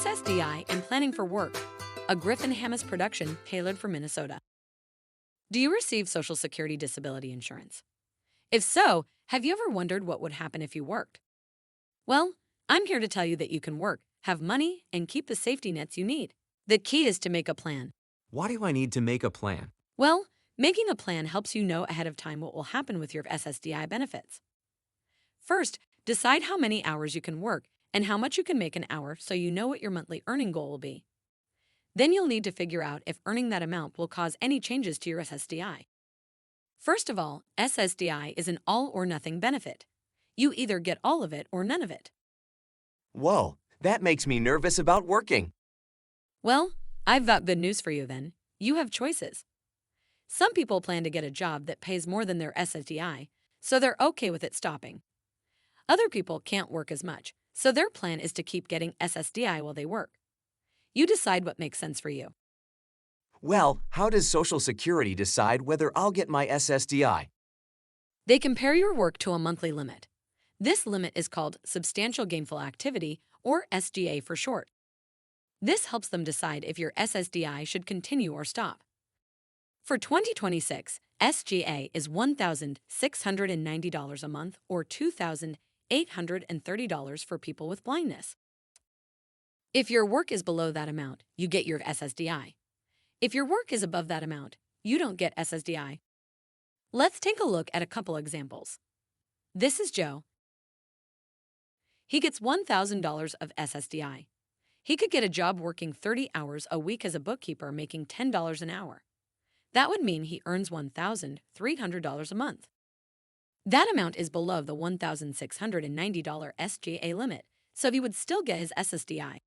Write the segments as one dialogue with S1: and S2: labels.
S1: SSDI and Planning for Work, a Griffin Hammis production tailored for Minnesota. Do you receive Social Security disability insurance? If so, have you ever wondered what would happen if you worked? Well, I'm here to tell you that you can work, have money, and keep the safety nets you need. The key is to make a plan.
S2: Why do I need to make a plan?
S1: Well, making a plan helps you know ahead of time what will happen with your SSDI benefits. First, decide how many hours you can work and how much you can make an hour so you know what your monthly earning goal will be. Then you'll need to figure out if earning that amount will cause any changes to your SSDI. First of all, SSDI is an all-or-nothing benefit. You either get all of it or none of it.
S2: Whoa, that makes me nervous about working.
S1: Well, I've got good news for you then. You have choices. Some people plan to get a job that pays more than their SSDI, so they're okay with it stopping. Other people can't work as much, so their plan is to keep getting SSDI while they work. You decide what makes sense for you.
S2: Well, how does Social Security decide whether I'll get my SSDI?
S1: They compare your work to a monthly limit. This limit is called Substantial Gainful Activity, or SGA for short. This helps them decide if your SSDI should continue or stop. For 2026, SGA is $1,690 a month or $2,830 for people with blindness. If your work is below that amount, you get your SSDI. If your work is above that amount, you don't get SSDI. Let's take a look at a couple examples. This is Joe. He gets $1,000 of SSDI. He could get a job working 30 hours a week as a bookkeeper making $10 an hour. That would mean he earns $1,300 a month. That amount is below the $1,690 SGA limit, so he would still get his SSDI.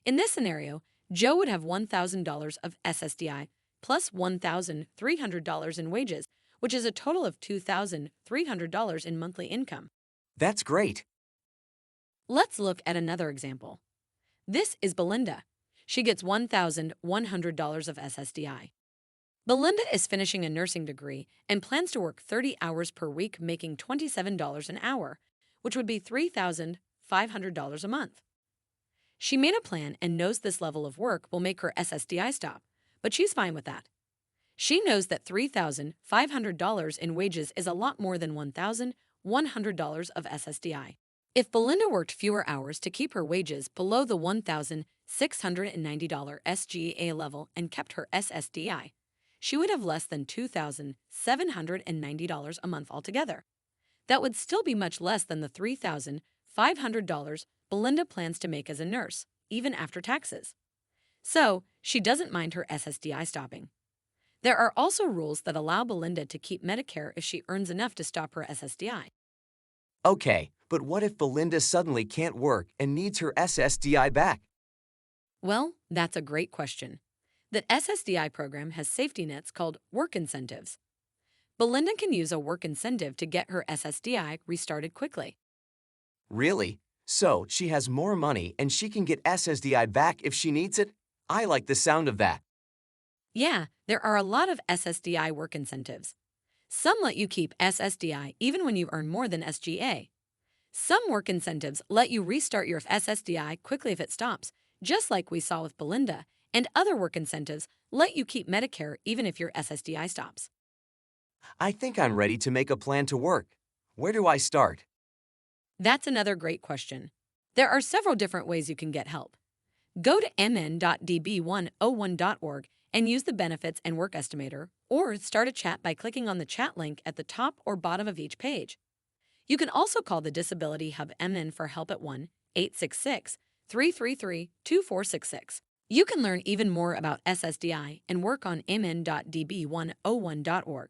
S1: In this scenario, Joe would have $1,000 of SSDI plus $1,300 in wages, which is a total of $2,300 in monthly income.
S2: That's great.
S1: Let's look at another example. This is Belinda. She gets $1,100 of SSDI. Belinda is finishing a nursing degree and plans to work 30 hours per week, making $27 an hour, which would be $3,500 a month. She made a plan and knows this level of work will make her SSDI stop, but she's fine with that. She knows that $3,500 in wages is a lot more than $1,100 of SSDI. If Belinda worked fewer hours to keep her wages below the $1,690 SGA level and kept her SSDI, she would have less than $2,790 a month altogether. That would still be much less than the $3,500 Belinda plans to make as a nurse, even after taxes. So, she doesn't mind her SSDI stopping. There are also rules that allow Belinda to keep Medicare if she earns enough to stop her SSDI.
S2: Okay, but what if Belinda suddenly can't work and needs her SSDI back?
S1: Well, that's a great question. The SSDI program has safety nets called work incentives. Belinda can use a work incentive to get her SSDI restarted quickly.
S2: Really? So, she has more money and she can get SSDI back if she needs it? I like the sound of that.
S1: Yeah, there are a lot of SSDI work incentives. Some let you keep SSDI even when you earn more than SGA. Some work incentives let you restart your SSDI quickly if it stops, just like we saw with Belinda, and other work incentives let you keep Medicare even if your SSDI stops.
S2: I think I'm ready to make a plan to work. Where do I start?
S1: That's another great question. There are several different ways you can get help. Go to mn.db101.org and use the Benefits and Work Estimator, or start a chat by clicking on the chat link at the top or bottom of each page. You can also call the Disability Hub MN for help at 1-866-333-2466. You can learn even more about SSDI and work on mn.db101.org.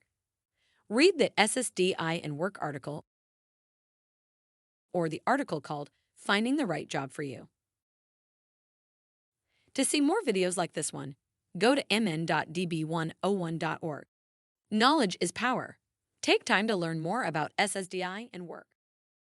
S1: Read the SSDI and Work article or the article called Finding the Right Job for You. To see more videos like this one, go to mn.db101.org. Knowledge is power. Take time to learn more about SSDI and work.